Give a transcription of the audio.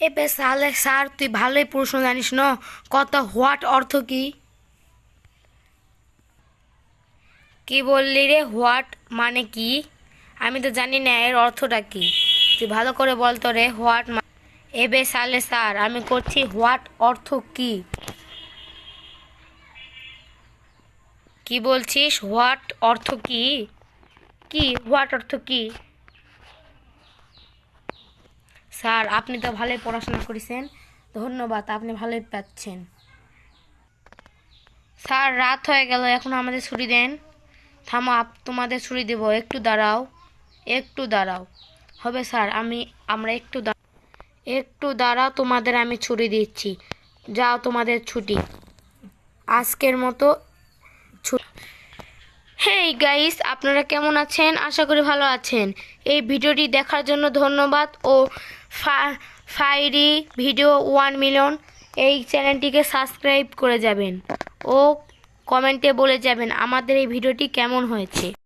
এবে সালে স্যার তুই ভালোই প্রশ্ন জানিস না। কত হোয়াট অর্থ কি? কি বললি রে? হোয়াট মানে কি? আমি তো জানি না এর অর্থটা কি। তুই ভালো করে বল তো রে হোয়াট। এবে সালে স্যার আমি করছি হোয়াট অর্থ কি? কি বলছিস? হোয়াট অর্থ কি? কি হোয়াট অর্থ কি? স্যার আপনি তো ভালোই পড়াশোনা করেছেন, ধন্যবাদ, আপনি ভালোই পাচ্ছেন। স্যার রাত হয়ে গেল, এখন আমাদের ছুটি দেন। থামো, তোমাদের ছুটি দেব, একটু দাঁড়াও, একটু দাঁড়াও। হবে স্যার, আমরা একটু দাঁড়াও, তোমাদের আমি ছুটি দিচ্ছি। যাও, তোমাদের ছুটি আজকের মতো। হেই গাইস, আপনারা কেমন আছেন? আশা করি ভালো আছেন। এই ভিডিওটি দেখার জন্য ধন্যবাদ। ও ফাইরি ভিডিও 1 মিলিয়ন এই চ্যানেলটিকে সাবস্ক্রাইব করে যাবেন ও কমেন্টে বলে যাবেন আমাদের এই ভিডিওটি কেমন হয়েছে।